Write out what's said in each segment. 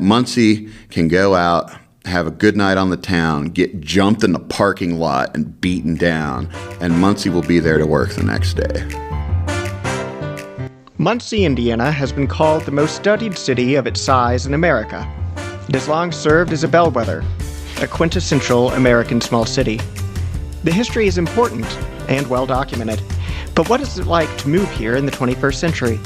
Muncie can go out, have a good night on the town, get jumped in the parking lot and beaten down, and Muncie will be there to work the next day. Muncie, Indiana has been called the most studied city of its size in America. It has long served as a bellwether, a quintessential American small city. The history is important and well documented, but what is it like to move here in the 21st century?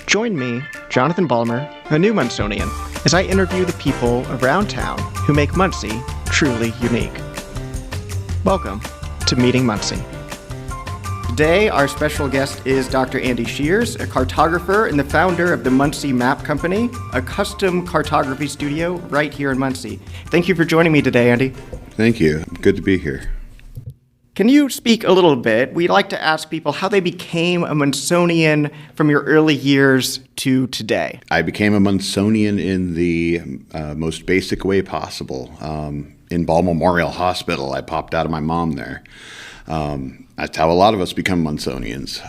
Join me, Jonathan Balmer, a new Munsonian, as I interview the people around town who make Muncie truly unique. Welcome to Meeting Muncie. Today, our special guest is Dr. Andy Shears, a cartographer and the founder of the Muncie Map Company, a custom cartography studio right here in Muncie. Thank you for joining me today, Andy. Thank you. Good to be here. Can you speak a little bit? We like to ask people how they became a Munsonian from your early years to today. I became a Munsonian in the most basic way possible. In Ball Memorial Hospital, I popped out of my mom there. That's how a lot of us become Munsonians.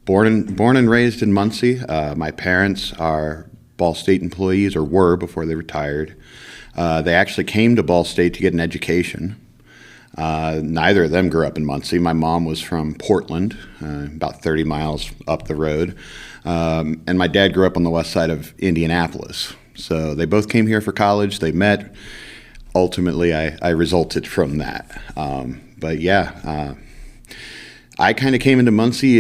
Born and raised in Muncie. My parents are Ball State employees, or were before they retired. They actually came to Ball State to get an education. Neither of them grew up in Muncie. My mom was from Portland, about 30 miles up the road. And my dad grew up on the west side of Indianapolis. So they both came here for college. They met. Ultimately, I resulted from that. But yeah, I kind of came into Muncie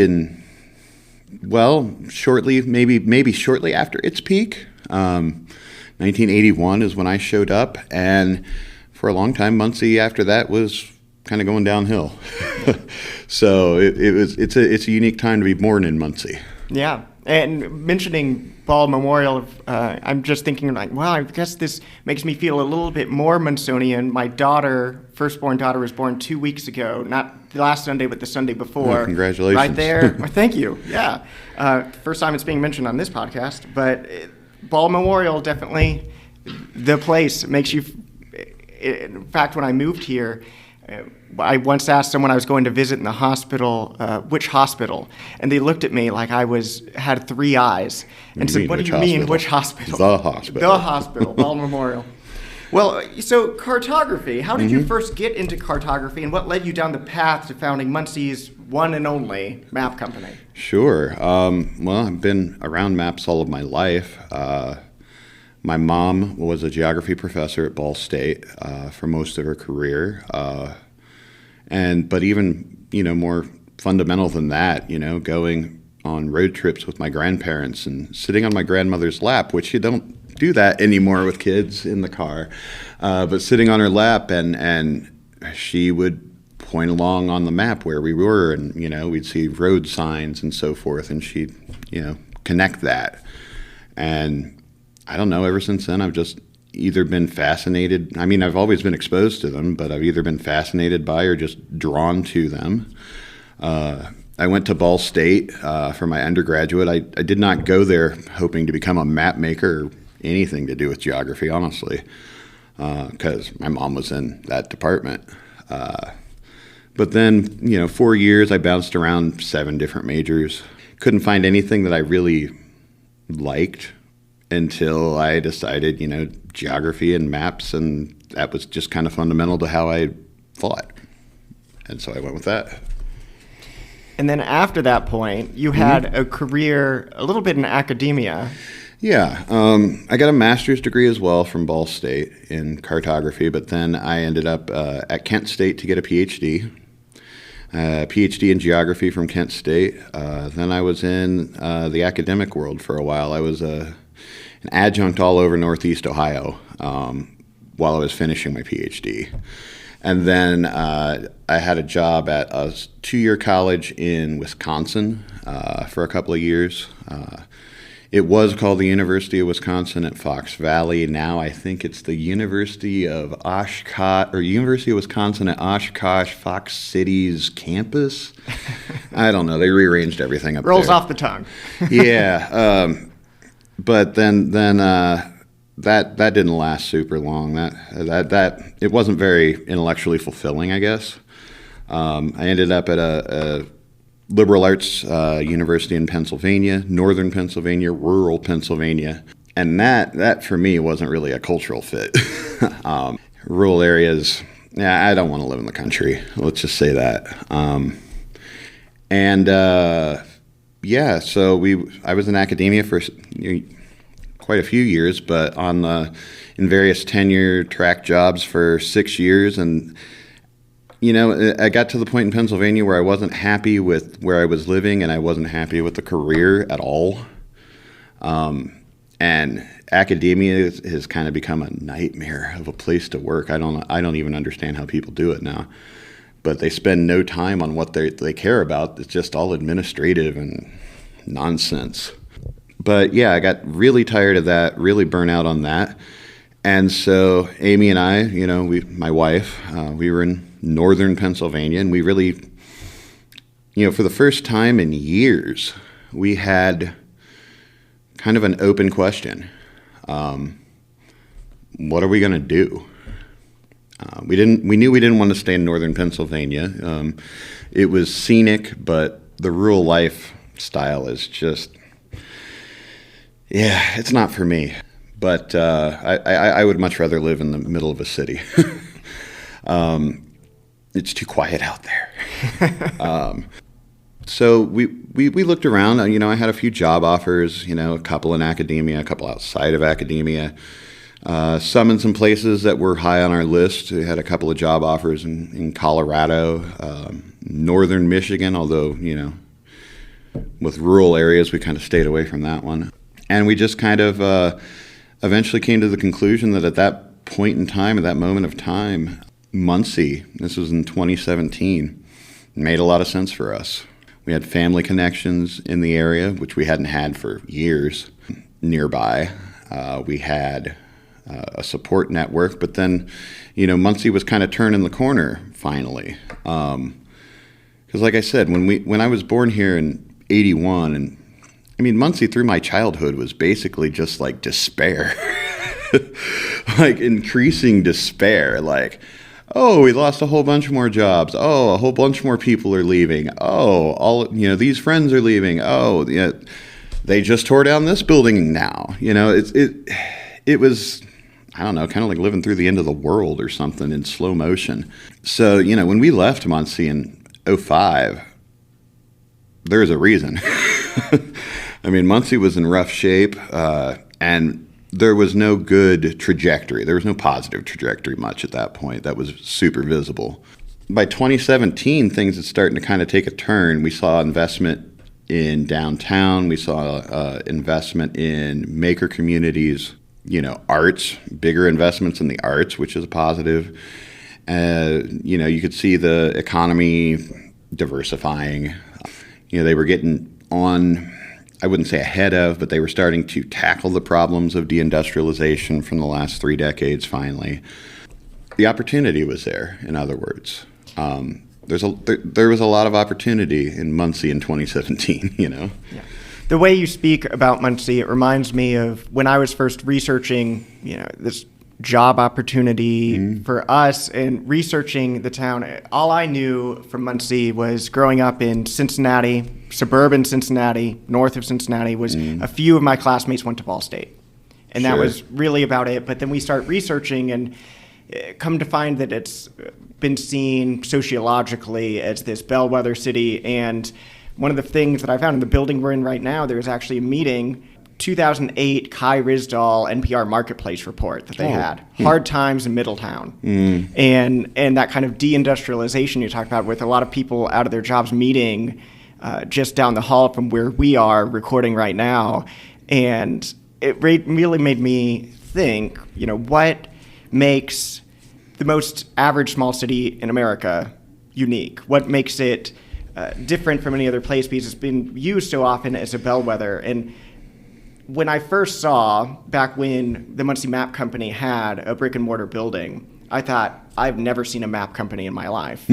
shortly, maybe shortly after its peak. 1981 is when I showed up, and for a long time, Muncie after that was kind of going downhill. So it's a unique time to be born in Muncie. Yeah, and mentioning Ball Memorial, I'm just thinking like, well, I guess this makes me feel a little bit more Munsonian. My firstborn daughter, was born 2 weeks ago, not the last Sunday, but the Sunday before. Oh, congratulations. Right there. Well, thank you. Yeah. First time it's being mentioned on this podcast, but Ball Memorial, definitely the place. Makes you... In fact, when I moved here, I once asked someone I was going to visit in the hospital, which hospital? And they looked at me like I had three eyes and said, what do you mean, which hospital? The hospital. The hospital, Ball Memorial. Well, so cartography, how did you first get into cartography, and what led you down the path to founding Muncie's one and only map company? Sure. Well, I've been around maps all of my life. My mom was a geography professor at Ball State for most of her career, but even more fundamental than that, going on road trips with my grandparents and sitting on my grandmother's lap, which you don't do that anymore with kids in the car, but sitting on her lap and she would point along on the map where we were, and we'd see road signs and so forth, and she'd connect that. And I don't know, ever since then, I've just either been fascinated. I mean, I've always been exposed to them, but I've either been fascinated by or just drawn to them. I went to Ball State for my undergraduate. I did not go there hoping to become a map maker or anything to do with geography, honestly, because my mom was in that department. But then, 4 years, I bounced around 7 different majors. Couldn't find anything that I really liked until I decided, geography and maps, and that was just kind of fundamental to how I thought. And so I went with that. And then after that point, you had a career a little bit in academia. Yeah. I got a master's degree as well from Ball State in cartography, but then I ended up at Kent State to get a PhD. PhD in geography from Kent State. Then I was in the academic world for a while. I was an adjunct all over Northeast Ohio while I was finishing my PhD. And then I had a job at a 2-year college in Wisconsin for a couple of years. It was called the University of Wisconsin at Fox Valley. Now I think it's the University of Oshkosh, or University of Wisconsin at Oshkosh Fox City's campus. I don't know. They rearranged everything up there. Rolls off the tongue. Yeah. But then that didn't last super long. That it wasn't very intellectually fulfilling, I guess. I ended up at a liberal arts university in Pennsylvania, northern Pennsylvania, rural Pennsylvania. And that for me wasn't really a cultural fit. Rural areas, I don't want to live in the country. Let's just say that. So I was in academia for quite a few years, but in various tenure track jobs for 6 years. And, I got to the point in Pennsylvania where I wasn't happy with where I was living, and I wasn't happy with the career at all. And academia has kind of become a nightmare of a place to work. I don't even understand how people do it now. But they spend no time on what they care about. It's just all administrative and nonsense. But yeah, I got really tired of that, really burnt out on that. And so Amy and I, my wife, we were in northern Pennsylvania, and we really, for the first time in years, we had kind of an open question. What are we going to do? We knew we didn't want to stay in northern Pennsylvania. It was scenic, but the rural lifestyle is just, it's not for me. But I would much rather live in the middle of a city. It's too quiet out there. So we looked around. I had a few job offers, a couple in academia, a couple outside of academia. Some in some places that were high on our list. We had a couple of job offers in Colorado, northern Michigan, although, with rural areas, we kind of stayed away from that one. And we just kind of eventually came to the conclusion that at that point in time, at that moment of time, Muncie, this was in 2017, made a lot of sense for us. We had family connections in the area, which we hadn't had for years, nearby. We had a support network, but then, Muncie was kind of turning the corner finally. Because like I said, when I was born here in 81, and Muncie through my childhood was basically just like despair, like increasing despair, like, oh, we lost a whole bunch more jobs. Oh, a whole bunch more people are leaving. Oh, these friends are leaving. Oh, yeah, they just tore down this building now. It was, I don't know, kind of like living through the end of the world or something in slow motion. So, when we left Muncie in 2005, there's a reason. Muncie was in rough shape, and there was no good trajectory. There was no positive trajectory much at that point. That was super visible. By 2017, things had started to kind of take a turn. We saw investment in downtown. We saw investment in maker communities, arts, bigger investments in the arts, which is a positive. You could see the economy diversifying. They were getting on, I wouldn't say ahead of, but they were starting to tackle the problems of deindustrialization from the last 3 decades finally. The opportunity was there, in other words. There was a lot of opportunity in Muncie in 2017, Yeah. The way you speak about Muncie, it reminds me of when I was first researching, this job opportunity for us and researching the town. All I knew from Muncie was growing up in Cincinnati, suburban Cincinnati, north of Cincinnati, was a few of my classmates went to Ball State. And that was really about it. But then we start researching and come to find that it's been seen sociologically as this bellwether city. And one of the things that I found in the building we're in right now, there's actually a meeting, 2008 Kai Ryssdal NPR Marketplace report that they had, Hard Times in Middletown. And that kind of deindustrialization you talked about with a lot of people out of their jobs meeting just down the hall from where we are recording right now. And it really made me think, what makes the most average small city in America unique? What makes it different from any other place? Because it's been used so often as a bellwether. And when I first saw, back when the Muncie Map Company had a brick and mortar building, I thought, I've never seen a map company in my life.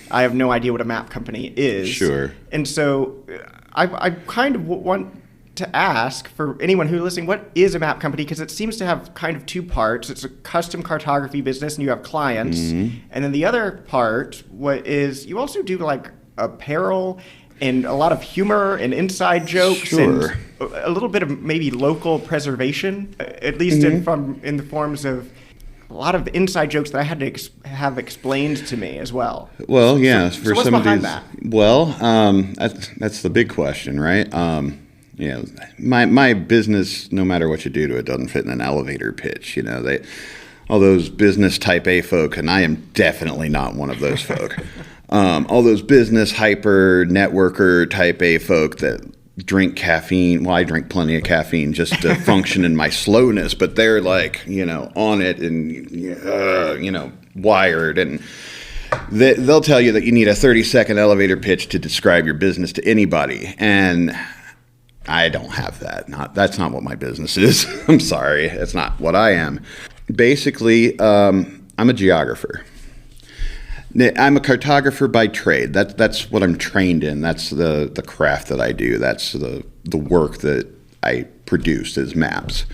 I have no idea what a map company is. Sure. And so I kind of want to ask for anyone who's listening, what is a map company? Because it seems to have kind of 2 parts. It's a custom cartography business and you have clients. And then the other part is you also do like apparel and a lot of humor and inside jokes Sure. and a little bit of maybe local preservation, at least in the forms of a lot of inside jokes that I had to have explained to me as well. Well, yeah, So for what's some of behind these. that? Well, that's the big question, right? My business, no matter what you do to it, doesn't fit in an elevator pitch. All those business type A folk, and I am definitely not one of those folk. All those business hyper networker type A folk that drink caffeine. Well, I drink plenty of caffeine just to function in my slowness, but they're like, on it and, wired. And they'll tell you that you need a 30-second elevator pitch to describe your business to anybody. And I don't have that. That's not what my business is. I'm sorry. It's not what I am. Basically, I'm a geographer. I'm a cartographer by trade. That's what I'm trained in. That's the craft that I do. That's the work that I produce is maps.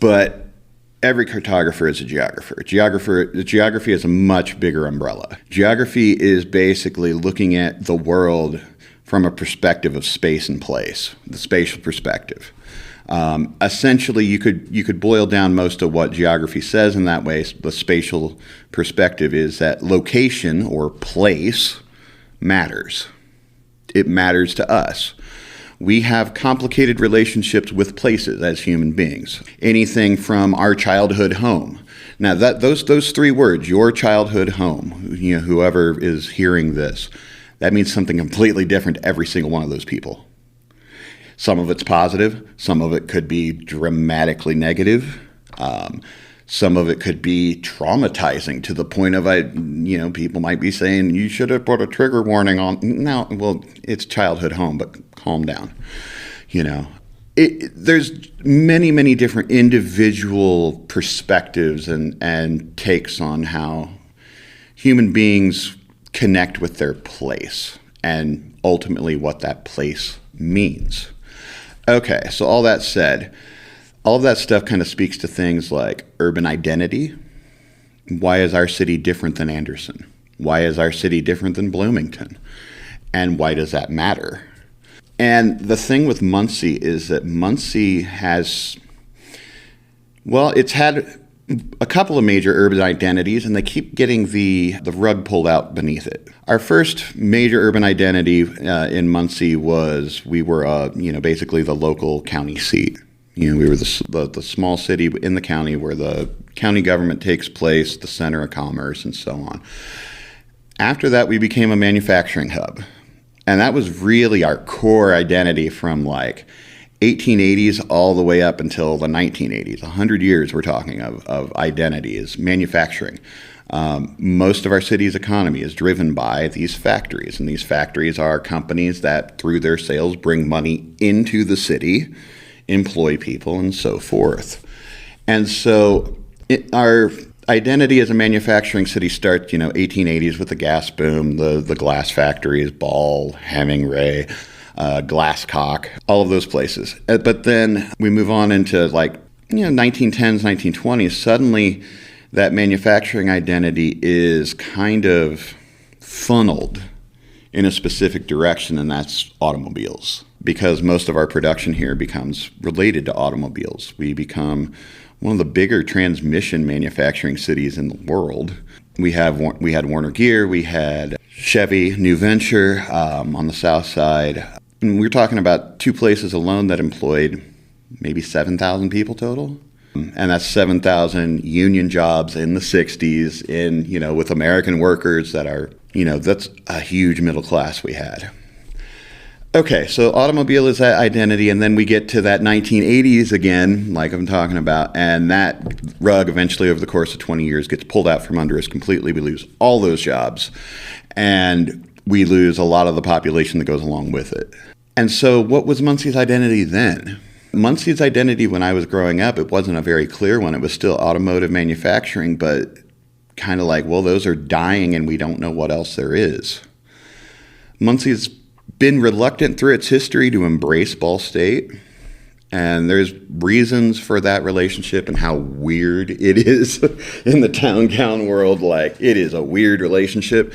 But every cartographer is a geographer. Geography is a much bigger umbrella. Geography is basically looking at the world from a perspective of space and place, the spatial perspective. Essentially, you could boil down most of what geography says in that way. The spatial perspective is that location or place matters. It matters to us. We have complicated relationships with places as human beings. Anything from our childhood home. Now, those three words, your childhood home, whoever is hearing this, that means something completely different to every single one of those people. Some of it's positive. Some of it could be dramatically negative. Some of it could be traumatizing to the point of, people might be saying, you should have put a trigger warning on. No, well, it's childhood home, but calm down. There's many, many different individual perspectives and takes on how human beings connect with their place and ultimately what that place means. Okay, so all that said, all of that stuff kind of speaks to things like urban identity. Why is our city different than Anderson? Why is our city different than Bloomington? And why does that matter? And the thing with Muncie is that Muncie has, it's had a couple of major urban identities, and they keep getting the rug pulled out beneath it. Our first major urban identity in Muncie was we were, basically the local county seat. We were the small city in the county where the county government takes place, the center of commerce, and so on. After that, we became a manufacturing hub, and that was really our core identity from 1880s all the way up until the 1980s. 100 years we're talking of identity is manufacturing. Most of our city's economy is driven by these factories, and these factories are companies that, through their sales, bring money into the city, employ people, and so forth. And so our identity as a manufacturing city starts, 1880s with the gas boom, the glass factories, Ball, Hemingway, Glasscock, all of those places. But then we move on into 1910s, 1920s. Suddenly that manufacturing identity is kind of funneled in a specific direction, and that's automobiles. Because most of our production here becomes related to automobiles. We become one of the bigger transmission manufacturing cities in the world. We had Warner Gear, we had Chevy, New Venture on the south side. And we're talking about two places alone that employed maybe 7,000 people total. And that's 7,000 union jobs in the 60s with American workers that are, that's a huge middle class we had. Okay, so automobile is that identity, and then we get to that 1980s again, like I'm talking about, and that rug eventually over the course of 20 years gets pulled out from under us completely. We lose all those jobs, and we lose a lot of the population that goes along with it. And so what was Muncie's identity then? Muncie's identity when I was growing up, it wasn't a very clear one. It was still automotive manufacturing, but kind of those are dying and we don't know what else there is. Muncie's been reluctant through its history to embrace Ball State, and there's reasons for that relationship and how weird it is in the town-gown world. It is a weird relationship,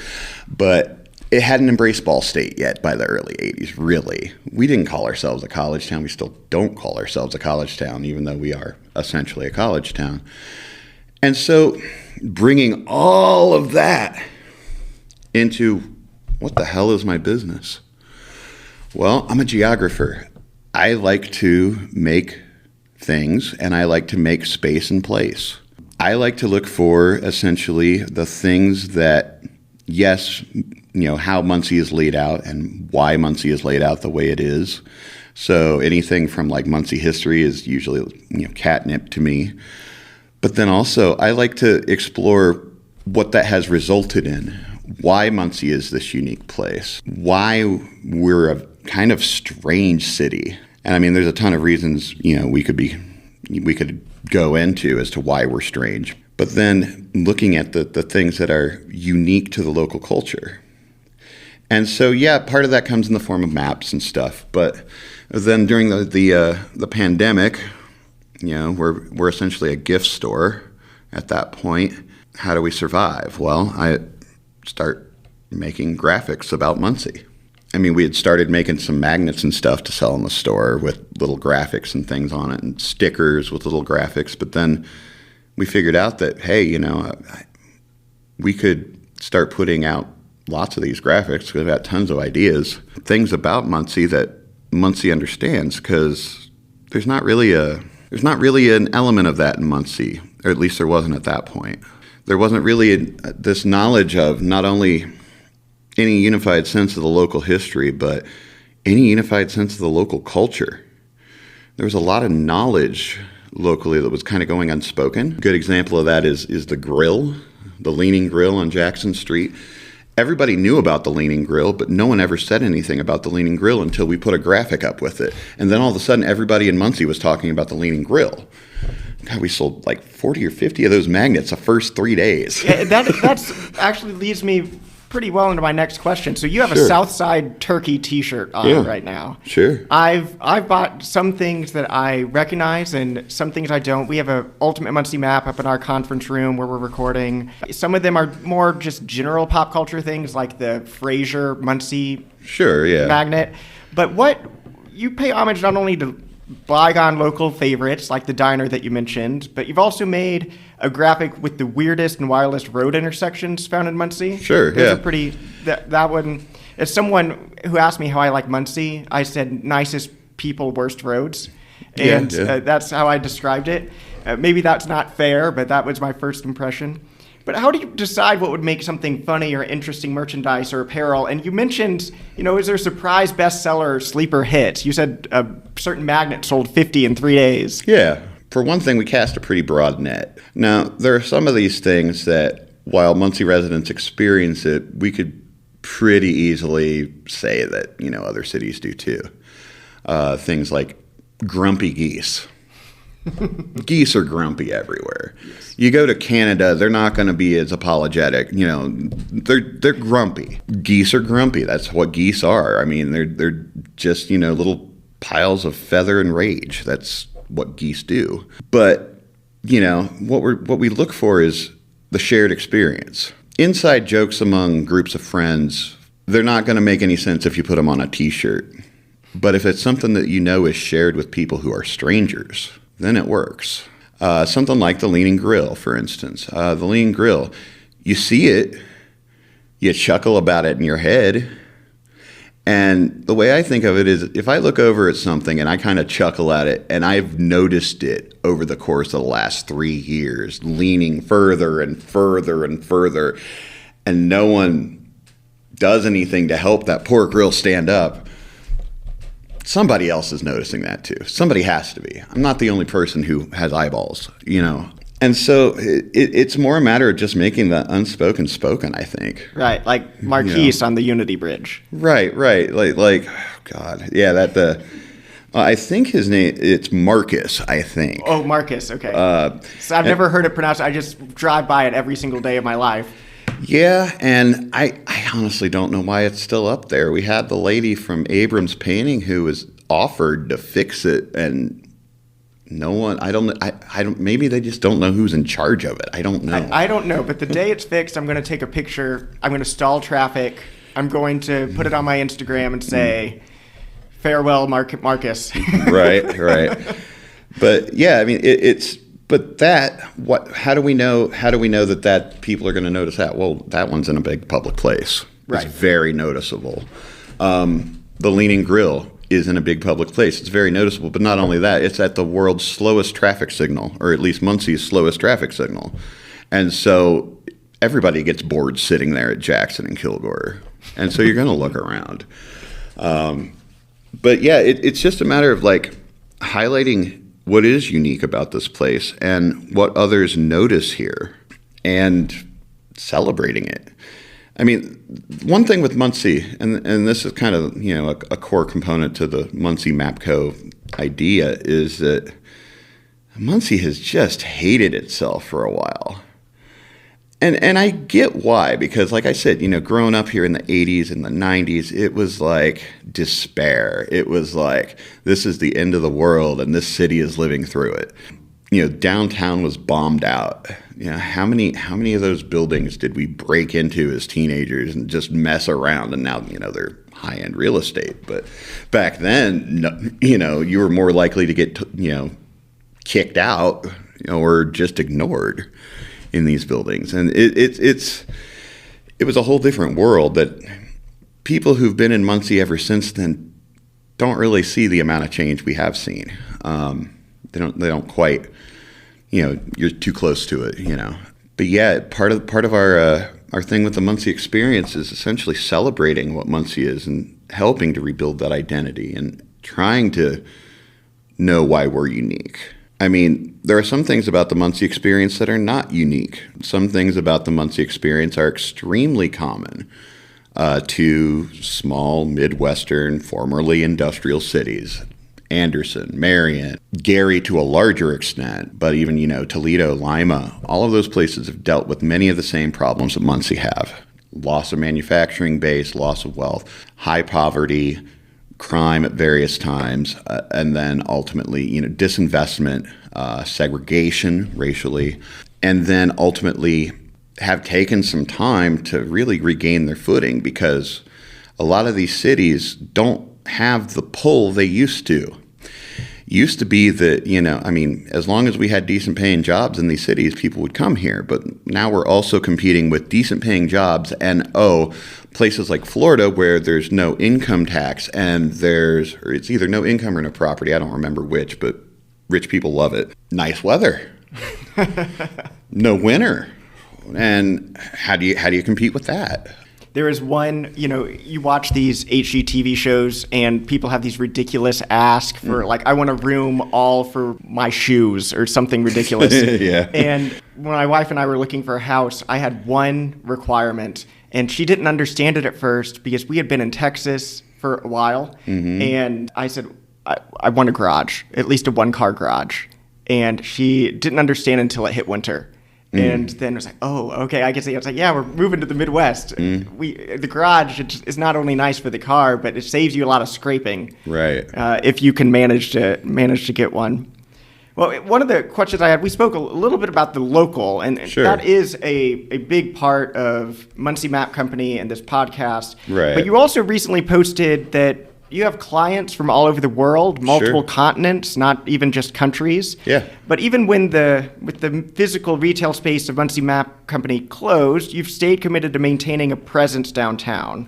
but it hadn't embraced Ball State yet by the early 80s, really. We didn't call ourselves a college town. We still don't call ourselves a college town, even though we are essentially a college town. And so bringing all of that into what the hell is my business? Well, I'm a geographer. I like to make things, and I like to make space and place. I like to look for essentially the things that, yes, how Muncie is laid out and why Muncie is laid out the way it is. So anything from like Muncie history is usually catnip to me. But then also I like to explore what that has resulted in. Why Muncie is this unique place. Why we're a kind of strange city. And I mean, there's a ton of reasons, we could go into as to why we're strange. But then looking at the things that are unique to the local culture. And so, yeah, part of that comes in the form of maps and stuff. But then during the pandemic, we're essentially a gift store at that point. How do we survive? Well, I start making graphics about Muncie. I mean, we had started making some magnets and stuff to sell in the store with little graphics and things on it and stickers with little graphics. But then we figured out that, hey, we could start putting out lots of these graphics because we've got tons of ideas, things about Muncie that Muncie understands, because there's not really an element of that in Muncie, or at least there wasn't at that point. There wasn't really this knowledge of not only any unified sense of the local history, but any unified sense of the local culture. There was a lot of knowledge locally that was kind of going unspoken. A good example of that is the grill, the Leaning Grill on Jackson Street. Everybody knew about the Leaning Grill, but no one ever said anything about the Leaning Grill until we put a graphic up with it. And then all of a sudden, everybody in Muncie was talking about the Leaning Grill. God, we sold like 40 or 50 of those magnets the first 3 days. Yeah, that's actually leads me pretty well into my next question. So you have a Southside Turkey T-shirt on right now. Sure. I've bought some things that I recognize and some things I don't. We have a Ultimate Muncie Map up in our conference room where we're recording. Some of them are more just general pop culture things, like the Fraser Muncie magnet. But what you pay homage not only to bygone local favorites like the diner that you mentioned, but you've also made a graphic with the weirdest and wildest road intersections found in Muncie. Sure, Those are pretty. That one. As someone who asked me how I like Muncie, I said nicest people, worst roads, and that's how I described it. Maybe that's not fair, but that was my first impression. But how do you decide what would make something funny or interesting merchandise or apparel? And you mentioned, is there a surprise bestseller or sleeper hit? You said a certain magnet sold 50 in 3 days. Yeah. For one thing, we cast a pretty broad net. Now, there are some of these things that, while Muncie residents experience it, we could pretty easily say that, other cities do too. Things like grumpy geese. Geese are grumpy everywhere. Yes. You go to Canada, they're not going to be as apologetic. They're grumpy. Geese are grumpy. That's what geese are. I mean, they're just little piles of feather and rage. That's what geese do. But what we look for is the shared experience. Inside jokes among groups of friends, they're not going to make any sense if you put them on a T-shirt. But if it's something that is shared with people who are strangers, then it works. Something like the Leaning Grill, for instance. The Leaning Grill, you see it, you chuckle about it in your head, and the way I think of it is if I look over at something and I kind of chuckle at it, and I've noticed it over the course of the last 3 years, leaning further and further and further, and no one does anything to help that poor grill stand up, somebody else is noticing that too. Somebody has to be. I'm not the only person who has eyeballs, And so it's more a matter of just making the unspoken spoken, I think. Right, like Marquise on the Unity Bridge. Right. Like, oh God, yeah. I think his name, it's Marcus, I think. Oh, Marcus, okay. So I've never heard it pronounced. I just drive by it every single day of my life. Yeah, and I honestly don't know why it's still up there. We had the lady from Abrams Painting who was offered to fix it, and no one, I don't, maybe they just don't know who's in charge of it. I don't know. I don't know, but the day it's fixed, I'm going to take a picture. I'm going to stall traffic I'm going to put it on my Instagram and say, farewell, Marcus. Right. But yeah, I mean, how do we know that people are going to notice that? Well, that one's in a big public place. Right. It's very noticeable. The Leaning Grill is in a big public place. It's very noticeable. But not only that, it's at the world's slowest traffic signal, or at least Muncie's slowest traffic signal. And so everybody gets bored sitting there at Jackson and Kilgore. And so you're going to look around. But yeah, it's just a matter of like highlighting what is unique about this place and what others notice here and celebrating it. I mean, one thing with Muncie, and this is kind of, a core component to the Muncie Map Co. idea, is that Muncie has just hated itself for a while. And I get why, because like I said, growing up here in the 80s and the 90s, it was like despair. It was like, this is the end of the world and this city is living through it. Downtown was bombed out. How many of those buildings did we break into as teenagers and just mess around? And now, they're high-end real estate. But back then, you were more likely to get, kicked out, or just ignored in these buildings. And it was a whole different world that people who've been in Muncie ever since then don't really see the amount of change we have seen. They don't quite, you're too close to it, But yeah, part of our thing with the Muncie experience is essentially celebrating what Muncie is and helping to rebuild that identity and trying to know why we're unique. I mean, there are some things about the Muncie experience that are not unique. Some things about the Muncie experience are extremely common to small, Midwestern, formerly industrial cities. Anderson, Marion, Gary to a larger extent, but even, Toledo, Lima, all of those places have dealt with many of the same problems that Muncie have. Loss of manufacturing base, loss of wealth, high poverty, crime at various times, and then ultimately, disinvestment, segregation racially, and then ultimately have taken some time to really regain their footing because a lot of these cities don't have the pull they used to. Used to be that, as long as we had decent paying jobs in these cities, people would come here. But now we're also competing with decent paying jobs and, places like Florida where there's no income tax and it's either no income or no property. I don't remember which, but rich people love it. Nice weather. No winter. And how do you compete with that? There is one, you watch these HGTV shows and people have these ridiculous asks for I want a room all for my shoes or something ridiculous. Yeah. And when my wife and I were looking for a house, I had one requirement and she didn't understand it at first because we had been in Texas for a while. Mm-hmm. And I said, I want a garage, at least a one-car garage. And she didn't understand until it hit winter. And then it was like, oh, okay, I can see. I was like, yeah, we're moving to the Midwest. The garage is not only nice for the car, but it saves you a lot of scraping. Right. If you can manage to get one. Well, one of the questions I had, we spoke a little bit about the local, and sure. That is a big part of Muncie Map Company and this podcast. Right. But you also recently posted that you have clients from all over the world, multiple Sure. continents, not even just countries. Yeah. But even with the physical retail space of Muncie Map Company closed, you've stayed committed to maintaining a presence downtown.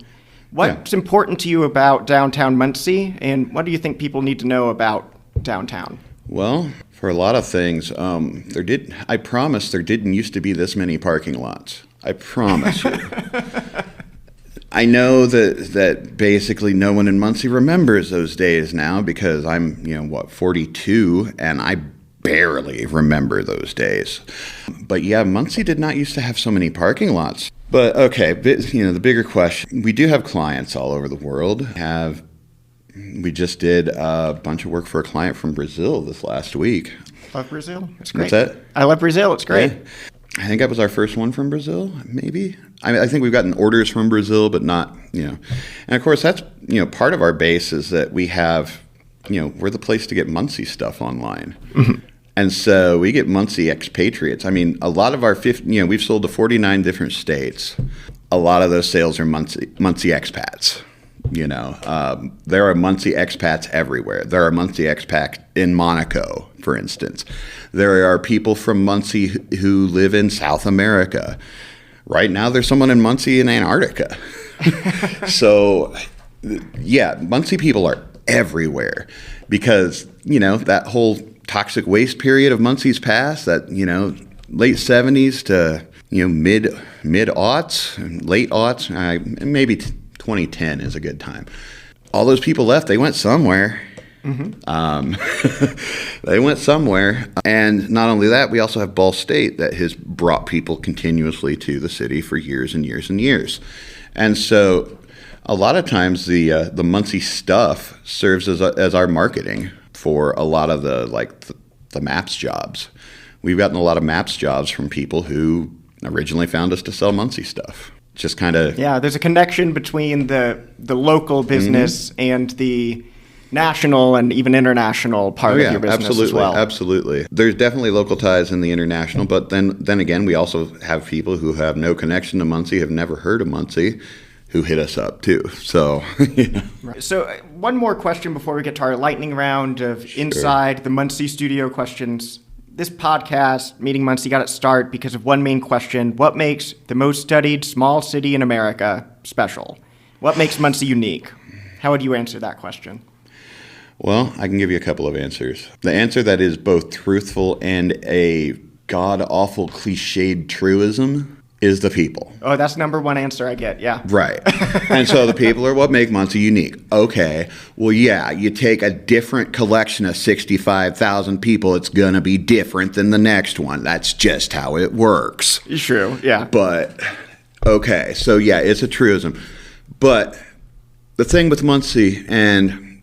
What's important to you about downtown Muncie, and what do you think people need to know about downtown? Well, for a lot of things, I promise there didn't used to be this many parking lots. I promise you. I know that basically no one in Muncie remembers those days now because I'm, 42, and I barely remember those days. But yeah, Muncie did not used to have so many parking lots. But okay, the bigger question, we do have clients all over the world. We just did a bunch of work for a client from Brazil this last week. Love Brazil. It's great. What's that? I love Brazil. It's great. Yeah. I think that was our first one from Brazil, maybe. I think we've gotten orders from Brazil, but not, And of course, that's, part of our base is that we have, we're the place to get Muncie stuff online. Mm-hmm. And so we get Muncie expatriates. I mean, a lot of our we've sold to 49 different states. a lot of those sales are Muncie expats. You know, there are Muncie expats everywhere. There are Muncie expats in Monaco, for instance. There are people from Muncie who live in South America. Right now, there's someone in Muncie in Antarctica. So, yeah, Muncie people are everywhere because, you know, that whole toxic waste period of Muncie's past, that, you know, late 70s to, you know, mid-aughts, late aughts, maybe 2010 is a good time. All those people left. They went somewhere. They went somewhere. And not only that, we also have Ball State that has brought people continuously to the city for years and years and years. And so a lot of times the Muncie stuff serves as our marketing for a lot of the maps jobs. We've gotten a lot of maps jobs from people who originally found us to sell Muncie stuff. Just kind of... Yeah, there's a connection between the local business and the national and even international part of your business as well. Absolutely. There's definitely local ties in the international, but then again, we also have people who have no connection to Muncie, have never heard of Muncie, who hit us up too. So, you know. Right. So one more question before we get to our lightning round of inside the Muncie studio questions. This podcast, Meeting Muncie, got its start because of one main question: what makes the most studied small city in America special? What makes Muncie unique? How would you answer that question? Well, I can give you a couple of answers. The answer that is both truthful and a god-awful cliched truism is the people. Oh, that's number one answer I get, yeah. Right. And so the people are what make Muncie unique. Okay, well, yeah, you take a different collection of 65,000 people, it's going to be different than the next one. That's just how it works. True, yeah. But, okay, so yeah, it's a truism. But the thing with Muncie and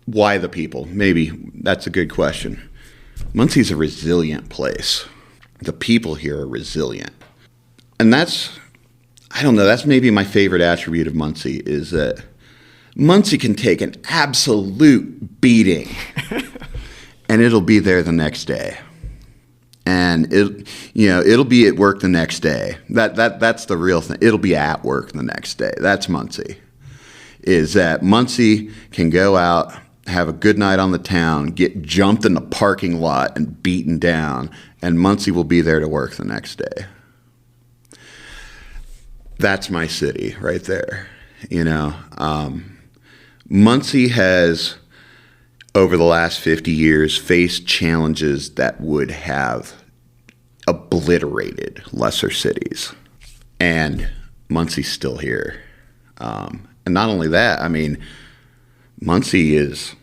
why the people, maybe that's a good question. Muncie's a resilient place. The people here are resilient. And that's, I don't know, that's maybe my favorite attribute of Muncie is that Muncie can take an absolute beating and it'll be there the next day. And it'll be at work the next day. That's the real thing. It'll be at work the next day. That's Muncie. Is that Muncie can go out, have a good night on the town, get jumped in the parking lot and beaten down, and Muncie will be there to work the next day. That's my city right there. You know, Muncie has, over the last 50 years, faced challenges that would have obliterated lesser cities. And Muncie's still here. And not only that, I mean, Muncie is,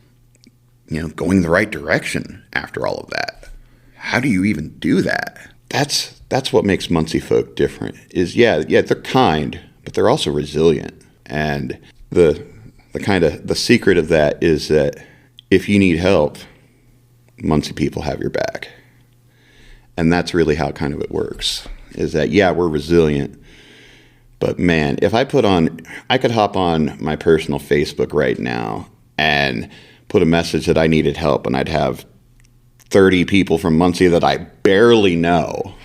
going the right direction after all of that. How do you even do that? That's what makes Muncie folk different. Is they're kind, but they're also resilient. And the secret of that is that if you need help, Muncie people have your back. And that's really how kind of it works. Is that we're resilient, but man, if I could hop on my personal Facebook right now and put a message that I needed help, and I'd have 30 people from Muncie that I barely know,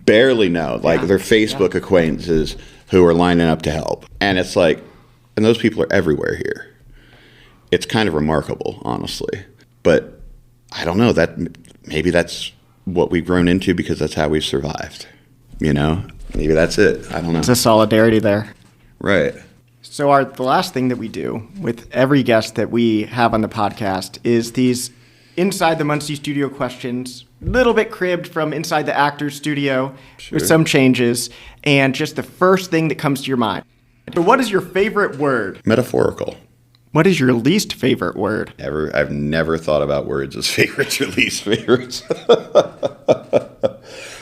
their Facebook acquaintances who are lining up to help. And it's like, and those people are everywhere here. It's kind of remarkable, honestly. But I don't know, maybe that's what we've grown into because that's how we've survived. Maybe that's it. I don't know. It's a solidarity there. Right. So the last thing that we do with every guest that we have on the podcast is these inside the Muncie studio questions, a little bit cribbed from inside the actor's studio with some changes, and just the first thing that comes to your mind. So what is your favorite word? Metaphorical. What is your least favorite word? I've never thought about words as favorites or least favorites.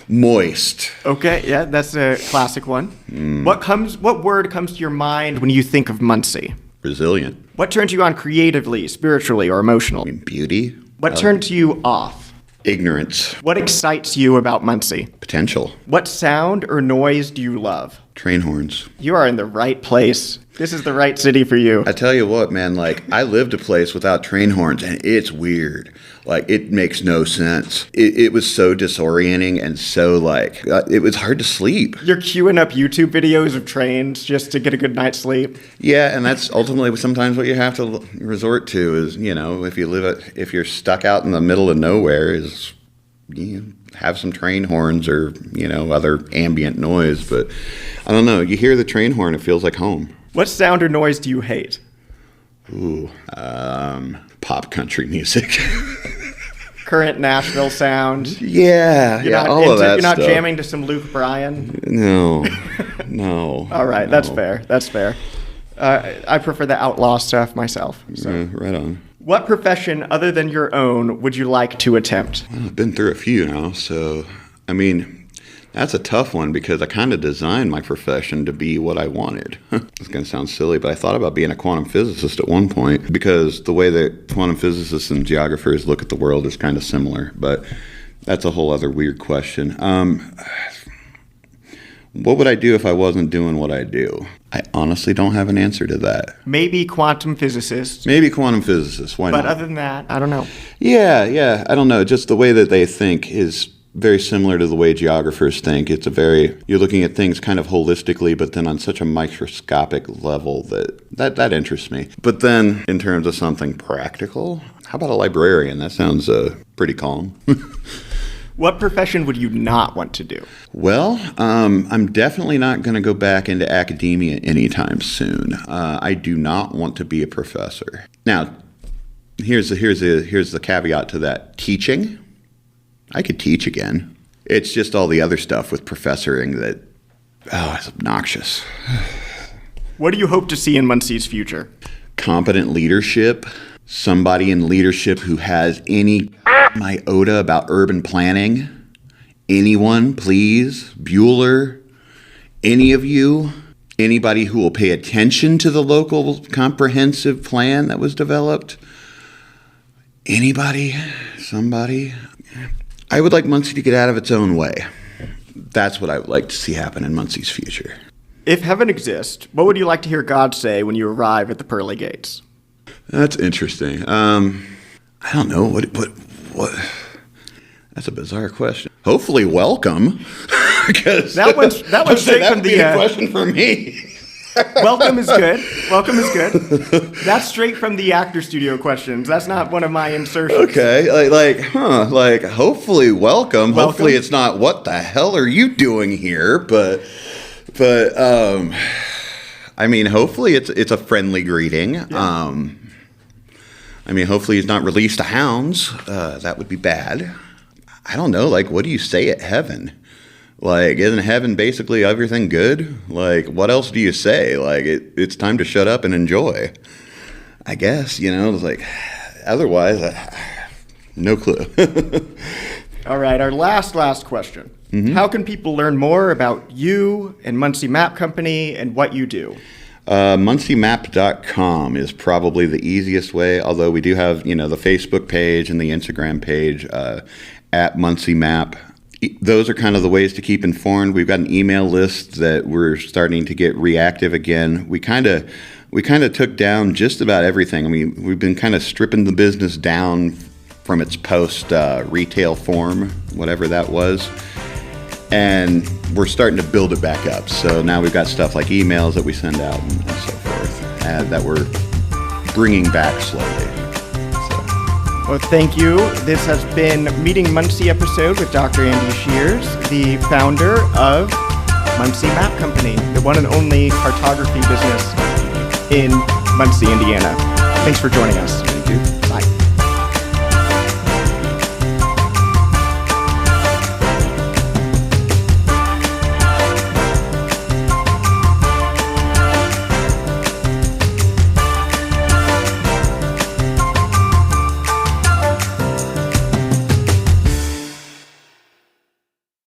Moist. Okay, yeah, that's a classic one. What word comes to your mind when you think of Muncie? Resilient. What turns you on creatively, spiritually, or emotionally? Beauty. What turns you off? Ignorance. What excites you about Muncie? Potential. What sound or noise do you love? Train horns. You are in the right place. This is the right city for you. I tell you what, man, like, I lived a place without train horns, and it's weird. Like, it makes no sense. It was so disorienting and so, like, it was hard to sleep. You're queuing up YouTube videos of trains just to get a good night's sleep. Yeah, and that's ultimately sometimes what you have to resort to is, if you're stuck out in the middle of nowhere, is have some train horns or, other ambient noise. But I don't know. You hear the train horn, it feels like home. What sound or noise do you hate? Ooh, pop country music. Current Nashville sound. Yeah, all of that You're not stuff. jamming to some Luke Bryan? No. All right, no. That's fair. I prefer the outlaw stuff myself. So. Right on. What profession other than your own would you like to attempt? Well, I've been through a few now, so, that's a tough one because I kind of designed my profession to be what I wanted. It's going to sound silly, but I thought about being a quantum physicist at one point because the way that quantum physicists and geographers look at the world is kind of similar, but that's a whole other weird question. What would I do if I wasn't doing what I do? I honestly don't have an answer to that. Maybe quantum physicist. Maybe quantum physicist. Why not? But other than that, I don't know. Yeah. I don't know. Just the way that they think is very similar to the way geographers think. You're looking at things kind of holistically, but then on such a microscopic level that interests me. But then in terms of something practical, how about a librarian? That sounds pretty calm. What profession would you not want to do? Well, I'm definitely not going to go back into academia anytime soon. I do not want to be a professor. Now, here's the caveat to that. Teaching, I could teach again. It's just all the other stuff with professoring that, it's obnoxious. What do you hope to see in Muncie's future? Competent leadership, somebody in leadership who has any iota about urban planning. Anyone, please. Bueller, any of you. Anybody who will pay attention to the local comprehensive plan that was developed. Anybody, somebody. I would like Muncie to get out of its own way. That's what I would like to see happen in Muncie's future. If heaven exists, what would you like to hear God say when you arrive at the pearly gates? That's interesting. I don't know. What? That's a bizarre question. Hopefully, welcome. Because that one's straight from the question for me. Welcome is good. That's straight from the actor studio questions. That's not one of my insertions. Okay, hopefully, welcome. Hopefully, it's not what the hell are you doing here, but hopefully it's a friendly greeting. Yeah. Hopefully he's not released to hounds. That would be bad. I don't know, what do you say at heaven? Isn't heaven basically everything good? What else do you say? It's time to shut up and enjoy. I guess, otherwise, no clue. All right, our last question. Mm-hmm. How can people learn more about you and Muncie Map Company and what you do? MuncieMap.com is probably the easiest way, although we do have, the Facebook page and the Instagram page at Muncie Map. Those are kind of the ways to keep informed. We've got an email list that we're starting to get reactive again. We kind of took down just about everything. We've been kind of stripping the business down from its post retail form, whatever that was. And we're starting to build it back up. So now we've got stuff like emails that we send out and so forth that we're bringing back slowly. Well, thank you. This has been Meeting Muncie episode with Dr. Andy Shears, the founder of Muncie Map Company, the one and only cartography business in Muncie, Indiana. Thanks for joining us. Thank you.